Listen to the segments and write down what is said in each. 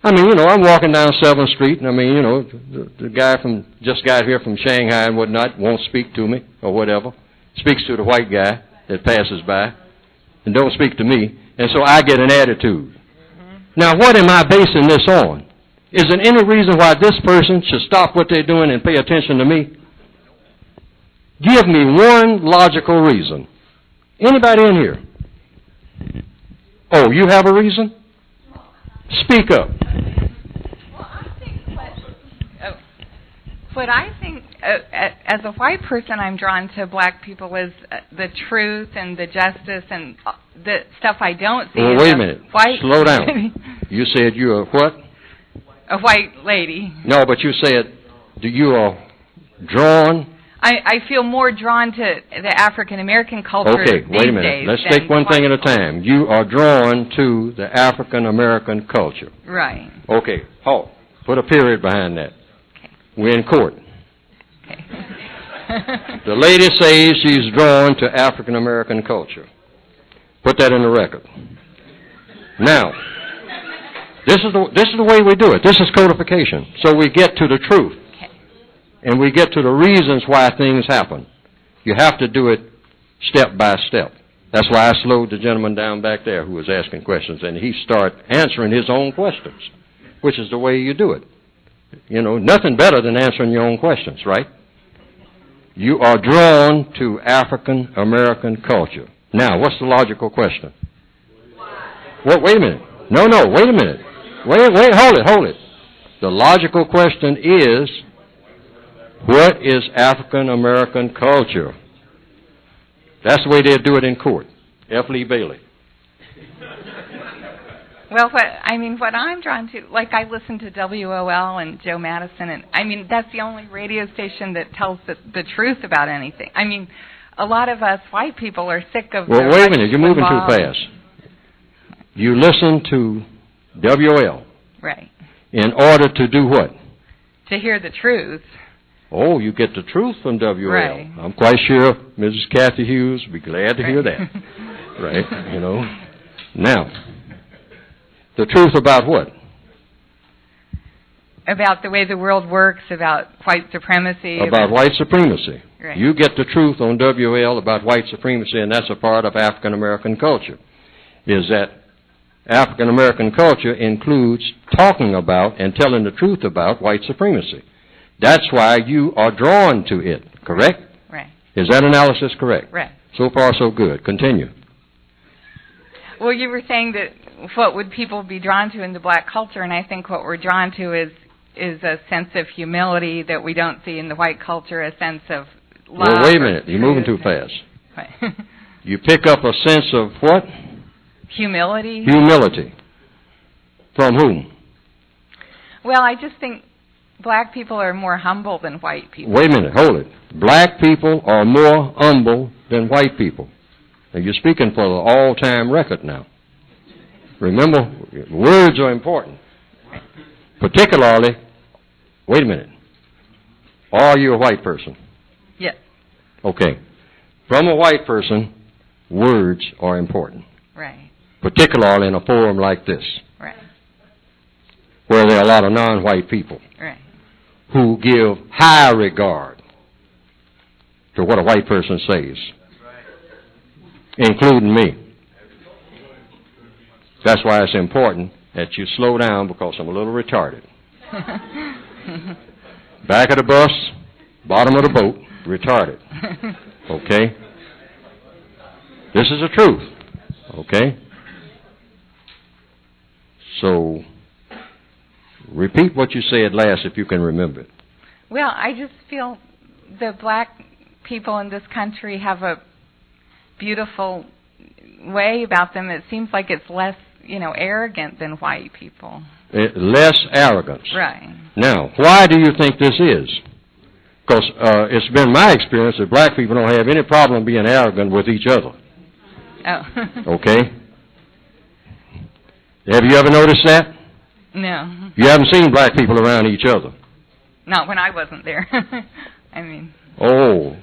I mean, you know, I'm walking down 7th Street, and I mean, you know, the guy just got here from Shanghai and whatnot won't speak to me or whatever. Speaks to the white guy that passes by and don't speak to me, and so I get an attitude. Now, what am I basing this on? Is there any reason why this person should stop what they're doing and pay attention to me? Give me one logical reason. Anybody in here? Oh, you have a reason? Speak up. Well, I think what I think, as a white person, I'm drawn to black people is the truth and the justice and the stuff I don't see. Well, wait a minute. Slow down. You said you're a what? A white lady. No, but you said you are drawn. I feel more drawn to the African American culture. Okay, wait a minute. Let's take one thing at a time. You are drawn to the African American culture. Right. Okay, halt. Put a period behind that. Okay. We're in court. Okay. The lady says she's drawn to African American culture. Put that in the record. Now, this is the way we do it. This is codification. So we get to the truth. And we get to the reasons why things happen. You have to do it step by step. That's why I slowed the gentleman down back there who was asking questions, and he started answering his own questions, which is the way you do it. You know, nothing better than answering your own questions, right? You are drawn to African American culture. Now, what's the logical question? Well, wait a minute. No, wait a minute. Wait, hold it. The logical question is, what is African American culture? That's the way they do it in court. F. Lee Bailey. Well, what I'm drawn to, like I listen to WOL and Joe Madison, and I mean, that's the only radio station that tells the truth about anything. I mean, a lot of us white people are sick of... Well, wait a minute. You're moving too fast. You listen to WOL. Right. In order to do what? To hear the truth. Oh, you get the truth from WOL. Right. I'm quite sure Mrs. Kathy Hughes would be glad to hear that. Right, you know. Now, the truth about what? About the way the world works, about white supremacy. About white supremacy. Right. You get the truth on WOL about white supremacy, and that's a part of African American culture, is that African American culture includes talking about and telling the truth about white supremacy. That's why you are drawn to it, correct? Right. Is that analysis correct? Right. So far, so good. Continue. Well, you were saying that what would people be drawn to in the black culture, and I think what we're drawn to is a sense of humility that we don't see in the white culture, a sense of love. Well, wait a minute. You're moving too fast. Right. You pick up a sense of what? Humility. Humility. From whom? Well, I just think black people are more humble than white people. Wait a minute, hold it. Black people are more humble than white people. Now, you're speaking for the all-time record now. Remember, words are important. Particularly, wait a minute, are you a white person? Yes. Okay. From a white person, words are important. Right. Particularly in a forum like this. Right. Where there are a lot of non-white people. Right. Who give high regard to what a white person says, including me. That's why it's important that you slow down, because I'm a little retarded. Back of the bus, bottom of the boat, retarded. Okay? This is the truth. Okay? So, repeat what you said last if you can remember it. Well, I just feel the black people in this country have a beautiful way about them. It seems like it's less, arrogant than white people. Less arrogance. Right. Now, why do you think this is? Because it's been my experience that black people don't have any problem being arrogant with each other. Oh. Okay? Have you ever noticed that? No. You haven't seen black people around each other? Not when I wasn't there. I mean. Oh.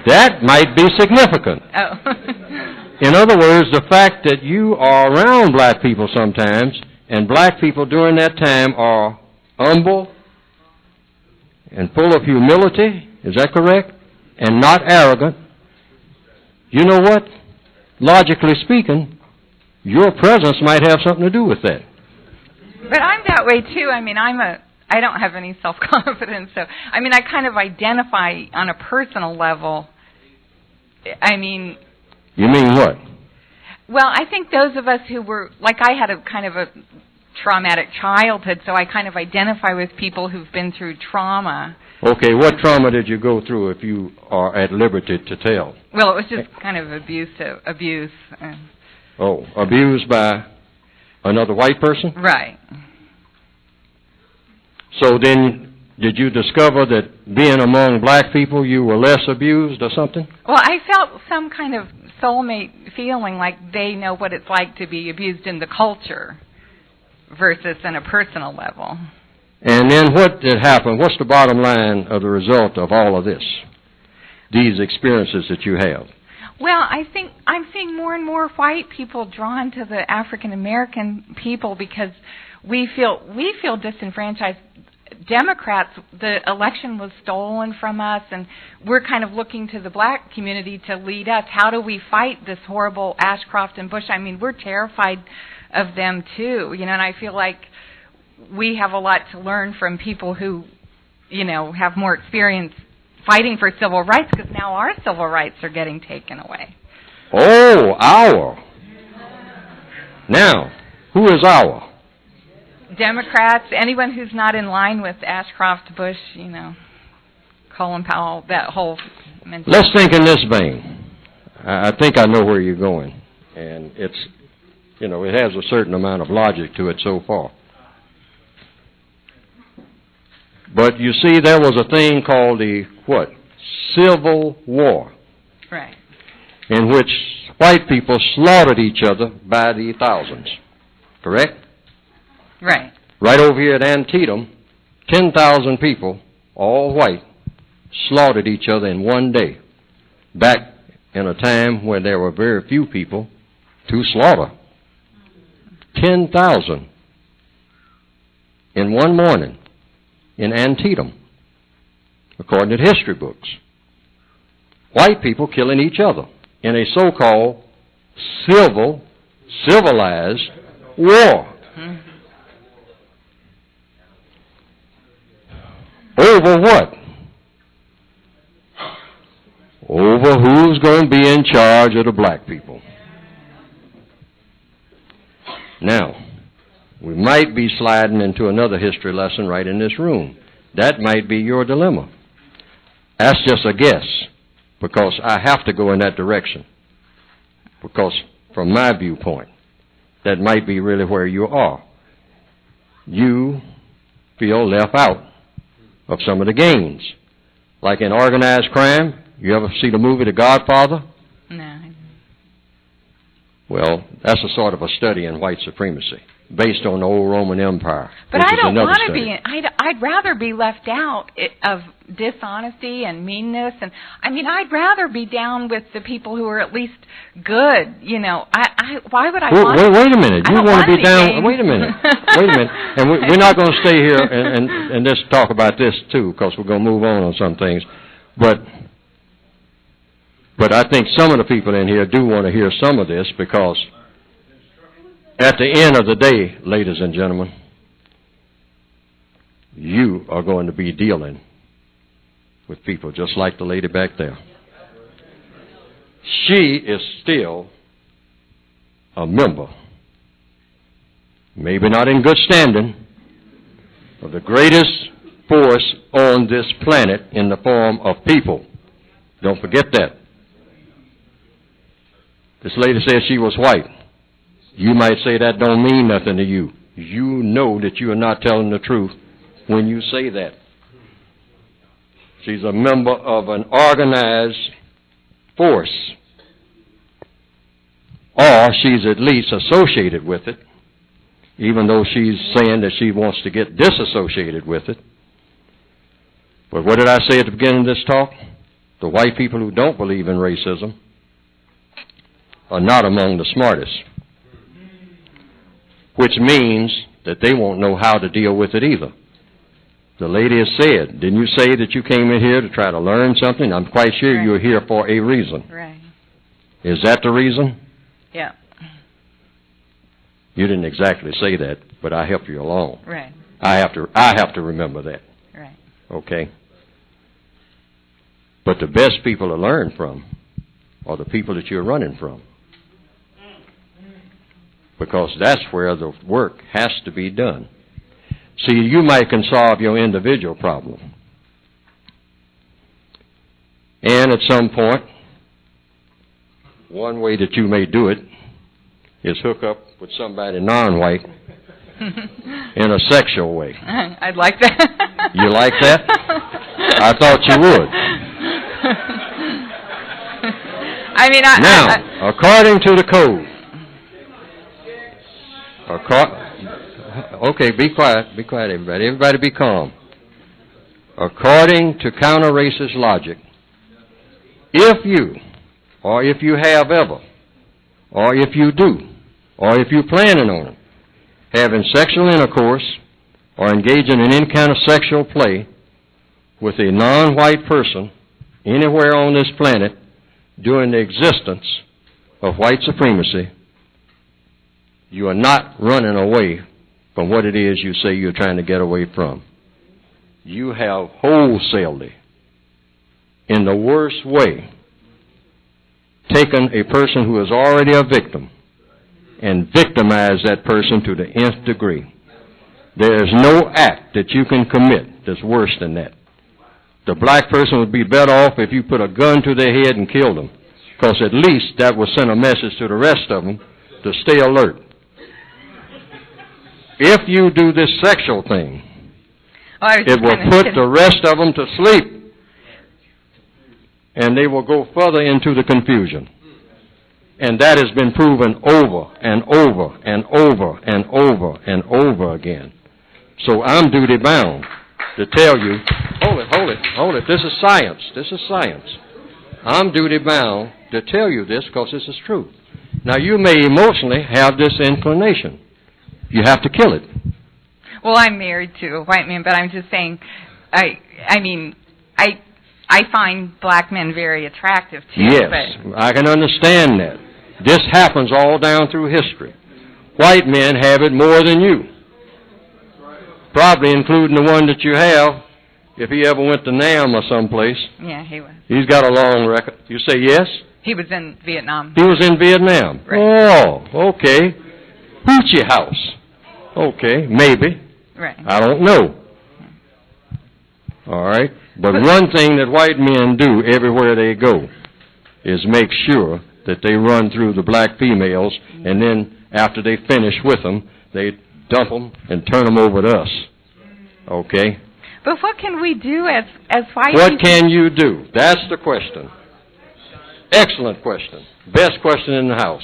That might be significant. Oh. In other words, the fact that you are around black people sometimes And black people during that time are humble and full of humility. Is that correct? And not arrogant. You know what? Logically speaking, your presence might have something to do with that. But I'm that way too. I mean, I don't have any self-confidence, so I mean, I kind of identify on a personal level. I mean, you mean what? Well, I think those of us who were, like, I had a kind of a traumatic childhood, so I kind of identify with people who've been through trauma. Okay, what trauma did you go through, if you are at liberty to tell? Well, it was just kind of abuse. Oh, abused by another white person? Right. So then, did you discover that being among black people, you were less abused or something? Well, I felt some kind of soulmate feeling like they know what it's like to be abused in the culture versus in a personal level. And then what did happen? What's the bottom line of the result of all of this, these experiences that you have? Well, I think I'm seeing more and more white people drawn to the African American people because we feel disenfranchised. Democrats, the election was stolen from us, and we're kind of looking to the black community to lead us. How do we fight this horrible Ashcroft and Bush? I mean, we're terrified of them too, and I feel like we have a lot to learn from people who, have more experience fighting for civil rights, because now our civil rights are getting taken away. Oh, our. Now, who is our? Democrats, anyone who's not in line with Ashcroft, Bush, Colin Powell, that whole mentality. Let's think in this vein. I think I know where you're going. And it's, it has a certain amount of logic to it so far. But you see, there was a thing called the, Civil War. Right. In which white people slaughtered each other by the thousands. Correct? Right. Right over here at Antietam, 10,000 people, all white, slaughtered each other in one day. Back in a time when there were very few people to slaughter. 10,000 in one morning in Antietam, according to history books. White people killing each other in a so-called civilized war. Mm-hmm. Over what? Over who's going to be in charge of the black people. Now, we might be sliding into another history lesson right in this room. That might be your dilemma. That's just a guess, because I have to go in that direction. Because from my viewpoint, that might be really where you are. You feel left out of some of the gains. Like in organized crime, you ever see the movie The Godfather? No. Well, that's a sort of a study in white supremacy, based on the old Roman Empire. But I don't want to be. I'd rather be left out of dishonesty and meanness, and I'd rather be down with the people who are at least good. Why would I? Wait a minute. You want to be down? Wait a minute. And we're not going to stay here and just talk about this too, because we're going to move on some things. But I think some of the people in here do want to hear some of this, because at the end of the day, ladies and gentlemen, you are going to be dealing with people just like the lady back there. She is still a member, maybe not in good standing, of the greatest force on this planet in the form of people. Don't forget that. This lady said she was white. You might say that don't mean nothing to you. You know that you are not telling the truth when you say that. She's a member of an organized force, or she's at least associated with it, even though she's saying that she wants to get disassociated with it. But what did I say at the beginning of this talk? The white people who don't believe in racism are not among the smartest. which means that they won't know how to deal with it either. The lady has said, didn't you say that you came in here to try to learn something? I'm quite sure right. you're here for a reason. Right. Is that the reason? Yeah. You didn't exactly say that, but I helped you along. Right. I have to remember that. Right. Okay? But the best people to learn from are the people that you're running from. Because that's where the work has to be done. See, you might can solve your individual problem. And at some point, one way that you may do it is hook up with somebody non-white in a sexual way. I'd like that. You like that? I thought you would. I mean, now, according to the code, okay, be quiet, everybody. Everybody be calm. According to counter-racist logic, if you, or if you have ever, or if you do, or if you're planning on it, having sexual intercourse or engaging in any kind of sexual play with a non-white person anywhere on this planet during the existence of white supremacy, you are not running away from what it is you say you're trying to get away from. You have wholesalely, in the worst way, taken a person who is already a victim and victimized that person to the nth degree. There is no act that you can commit that's worse than that. The black person would be better off if you put a gun to their head and killed them, because at least that will send a message to the rest of them to stay alert. If you do this sexual thing, it will put the rest of them to sleep, and they will go further into the confusion. And that has been proven over and over and over and over and over again. So I'm duty bound to tell you, hold it, this is science. I'm duty bound to tell you this because this is truth. Now, you may emotionally have this inclination. You have to kill it. Well, I'm married to a white man, but I'm just saying, I find black men very attractive, too. Yes, I can understand that. This happens all down through history. White men have it more than you. Probably including the one that you have, if he ever went to Nam or someplace. Yeah, he was. He's got a long record. You say yes? He was in Vietnam. He was in Vietnam. Right. Oh, okay. Hoochie House. Okay, maybe. Right. I don't know. All right. But one thing that white men do everywhere they go is make sure that they run through the black females, and then after they finish with them, they dump them and turn them over to us. Okay? But what can we do as white What people? can you do? That's the question. Excellent question. Best question in the house.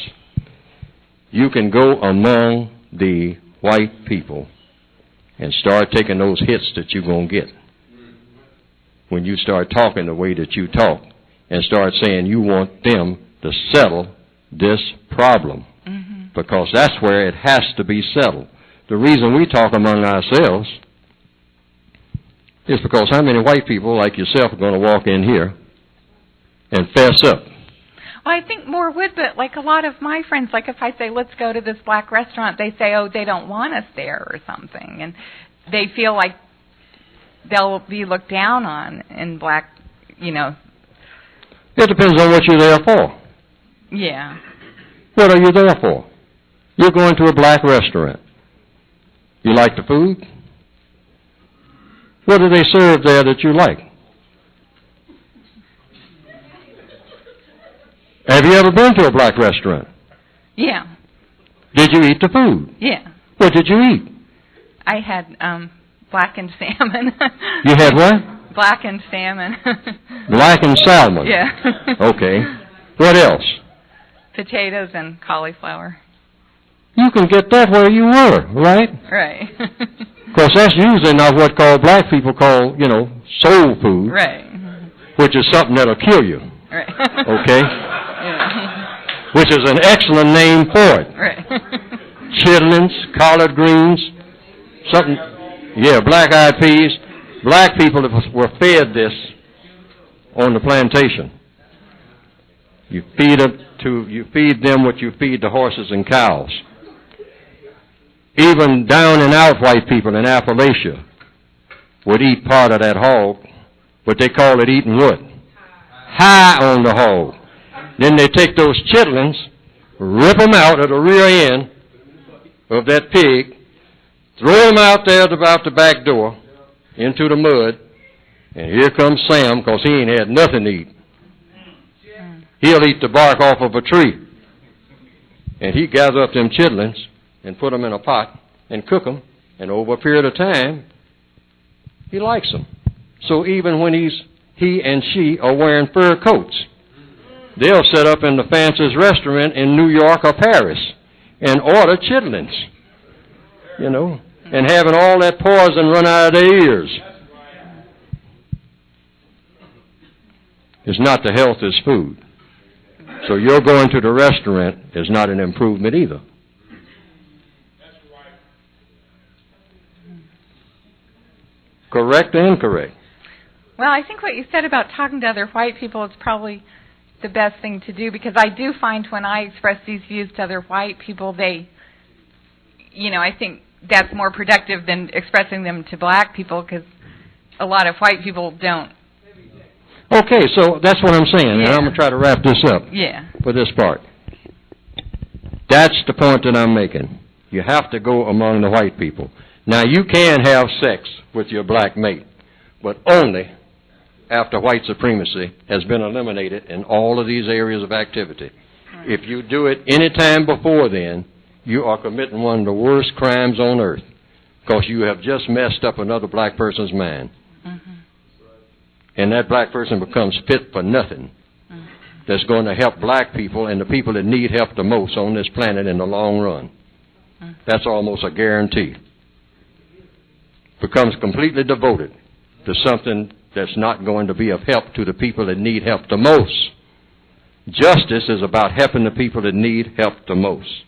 You can go among the white people and start taking those hits that you're going to get when you start talking the way that you talk and start saying you want them to settle this problem, because that's where it has to be settled. The reason we talk among ourselves is because how many white people like yourself are going to walk in here and fess up? Well, I think more would, but like a lot of my friends, like if I say, let's go to this black restaurant, they say, oh, they don't want us there or something. And they feel like they'll be looked down on in black, It depends on what you're there for. Yeah. What are you there for? You're going to a black restaurant. You like the food? What do they serve there that you like? Have you ever been to a black restaurant? Yeah. Did you eat the food? Yeah. What did you eat? I had blackened salmon. You had what? Blackened salmon. Blackened salmon. Yeah. Okay. What else? Potatoes and cauliflower. You can get that where you were, right? Right. Of course, that's usually not what black people call, soul food. Right. Which is something that'll kill you. Right. Okay? Yeah. Which is an excellent name for it. Right. chitlins, collard greens, something, yeah, black-eyed peas. Black people were fed this on the plantation. You feed them what you feed the horses and cows. Even down and out white people in Appalachia would eat part of that hog, but they call it eating what? High on the hog. Then they take those chitlins, rip them out at the rear end of that pig, throw them out there about the back door into the mud, and here comes Sam, because he ain't had nothing to eat. He'll eat the bark off of a tree. And he gather up them chitlins and put them in a pot and cook them, and over a period of time, he likes them. So even when he and she are wearing fur coats, they'll set up in the fanciest restaurant in New York or Paris and order chitlins, you know, and having all that poison run out of their ears. It's not the healthiest food. So your going to the restaurant is not an improvement either. Correct or incorrect? Well, I think what you said about talking to other white people is probably the best thing to do, because I do find when I express these views to other white people, I think that's more productive than expressing them to black people, because a lot of white people don't. Okay, so that's what I'm saying, and I'm going to try to wrap this up for this part. That's the point that I'm making. You have to go among the white people. Now, you can have sex with your black mate, but only after white supremacy has been eliminated in all of these areas of activity. If you do it any time before then, you are committing one of the worst crimes on earth, because you have just messed up another black person's mind. Mm-hmm. And that black person becomes fit for nothing. Mm-hmm. That's going to help black people and the people that need help the most on this planet in the long run. Mm-hmm. That's almost a guarantee. Becomes completely devoted to something that's not going to be of help to the people that need help the most. Justice is about helping the people that need help the most.